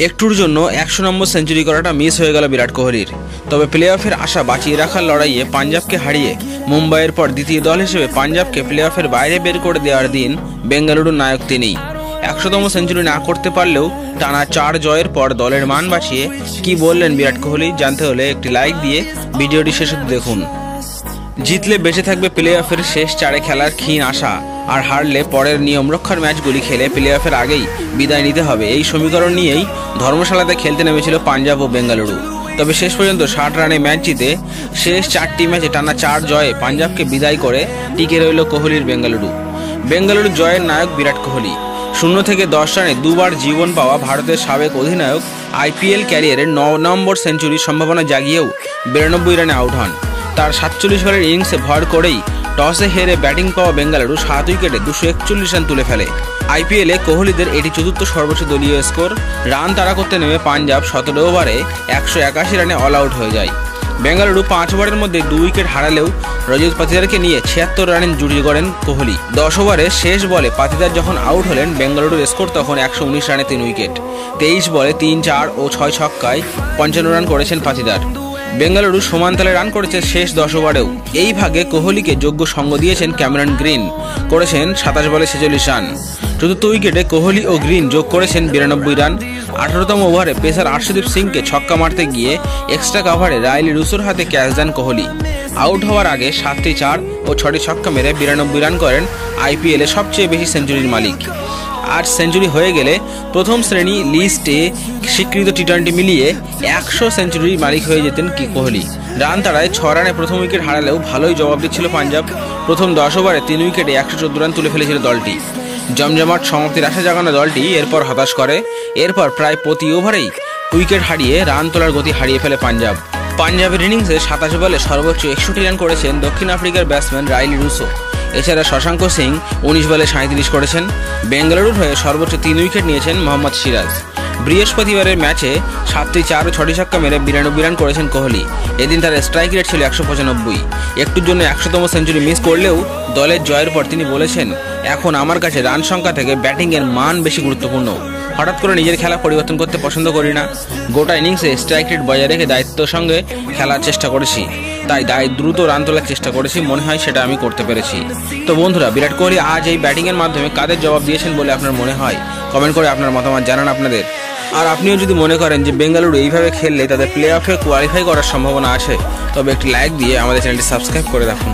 একটুর জন্য 100 নম্বর সেঞ্চুরি করাটা মিস হয়ে গেল বিরাট কোহলির। তবে প্লে অফের আশা বাঁচিয়ে রাখার লড়াইয়ে পাঞ্জাবকে হারিয়ে মুম্বাইয়ের পর দ্বিতীয় দল হিসেবে পাঞ্জাবকে প্লে অফের বাইরে বের করে দেওয়ার দিন বেঙ্গালুরুর নায়ক তিনিই। 100তম সেঞ্চুরি না করতে পারলেও টানা 4 জয়ের পর দলের মান বাঁচিয়ে কি বললেন বিরাট কোহলি, জানতে হলে একটি লাইক দিয়ে ভিডিওটি শেষ অবধি দেখুন। জিতলে বেঁচে থাকবে প্লে অফের শেষ 4 খেলার ক্ষীণ আশা, আর হারলে পরের নিয়ম রক্ষার ম্যাচগুলি খেলে প্লে অফের আগেই বিদায় নিতে হবে, এই সমীকরণ নিয়েই ধর্মশালাতে খেলতে নেমেছিল পাঞ্জাব ও বেঙ্গালুরু। তবে শেষ পর্যন্ত 60 রানে ম্যাচ জিতে শেষ 4টি ম্যাচে টানা 4 জয়ে পাঞ্জাবকে বিদায় করে টিকে রইল কোহলির বেঙ্গালুরু। বেঙ্গালুরু জয়ের নায়ক বিরাট কোহলি। 0 থেকে 10 রানে দুবার জীবন পাওয়া ভারতের সাবেক অধিনায়ক আইপিএল ক্যারিয়ারের 9 নম্বর সেঞ্চুরির সম্ভাবনা জাগিয়েও 92 রানে আউট হন। তার 47 বলের ইনিংসে ভর করেই টসে হেরে ব্যাটিং পাওয়া বেঙ্গালুরু 7 উইকেটে 241 রান তুলে ফেলে। আইপিএলে কোহলিদের এটি চতুর্থ সর্বোচ্চ দলীয় স্কোর। রান তাড়া করতে নেমে পাঞ্জাব 17 ওভারে 181 রানে অল আউট হয়ে যায়। বেঙ্গালুরু 5 ওভারের মধ্যে 2 উইকেট হারালেও রজত পাতিদারকে নিয়ে 76 রানে জুটি করেন কোহলি। 10 ওভারে শেষ বলে পাতিদার যখন আউট হলেন বেঙ্গালুরুর স্কোর তখন 119 রানে 3 উইকেট। 23 বলে 3, 4 ও 6 ছক্কায় 55 রান করেছেন পাতিদার। বেঙ্গালুরু সমান তালে রান করেছে শেষ 10 ওভারেও। এই ভাগে কোহলিকে যোগ্য সঙ্গ দিয়েছেন ক্যামেরন গ্রিন, করেছেন 27 বলে 46 রান। চতুর্থ উইকেটে কোহলি ও গ্রিন যোগ করেছেন 92 রান। 18তম ওভারে পেসার আর্শদীপ সিংকে ছক্কা মারতে গিয়ে এক্সট্রা কাভারে রাইলি রুসোর হাতে ক্যাচ দেন কোহলি। আউট হওয়ার আগে 7টি 4 ও 6টি ছক্কা মেরে 92 রান করেন আইপিএলে সবচেয়ে বেশি সেঞ্চুরির মালিক। আর সেঞ্চুরি হয়ে গেলে প্রথম শ্রেণী লিস্টে স্বীকৃত টি-20 মিলিয়ে 100 সেঞ্চুরির মালিক হয়ে যেতেন কোহলি। রান তাড়ায় 6 রানে প্রথম উইকেট হারালেও ভালোই জবাব দিচ্ছিল পাঞ্জাব। প্রথম 10 ওভারে 3 উইকেটে 114 রান তুলে ফেলেছিল দলটি। জমজমাট সমাপ্তির আশা জাগানো দলটি এরপর হতাশ করে। এরপর প্রায় প্রতি ওভারেই উইকেট হারিয়ে রান তোলার গতি হারিয়ে ফেলে পাঞ্জাব। পাঞ্জাবের ইনিংসে 27 বলে সর্বোচ্চ 61 রান করেছেন দক্ষিণ আফ্রিকার ব্যাটসম্যান রাইলি রুসো। এছাড়া শশাঙ্ক সিং 19 বলে 37 করেছেন। বেঙ্গালুরুর হয়ে সর্বোচ্চ 3 উইকেট নিয়েছেন মোহাম্মদ সিরাজ। বৃহস্পতিবারের ম্যাচে 7টি 4 ও 6টি ছক্কা মেরে 92 রান করেছেন কোহলি। এদিন তার স্ট্রাইক রেট ছিল 195। একটুর জন্য 100তম সেঞ্চুরি মিস করলেও দলের জয়ের পর তিনি বলেছেন, এখন আমার কাছে রান সংখ্যা থেকে ব্যাটিংয়ের মান বেশি গুরুত্বপূর্ণ। হঠাৎ করে নিজের খেলা পরিবর্তন করতে পছন্দ করি না। গোটা ইনিংসে স্ট্রাইক রেট বজায় রেখে দায়িত্বের সঙ্গে খেলার চেষ্টা করেছি, তাই দ্রুত রান তোলার চেষ্টা করেছি, মনে হয় সেটা আমি করতে পেরেছি। তো বন্ধুরা, বিরাট কোহলি আজ এই ব্যাটিংয়ের মাধ্যমে কাদের জবাব দিয়েছেন বলে আপনার মনে হয়? কমেন্ট করে আপনার মতামত জানান আপনাদের। আর আপনিও যদি মনে করেন যে বেঙ্গালুরু এইভাবে খেললে তাদের প্লে অফে কোয়ালিফাই করার সম্ভাবনা আছে, তবে একটি লাইক দিয়ে আমাদের চ্যানেলটি সাবস্ক্রাইব করে রাখুন।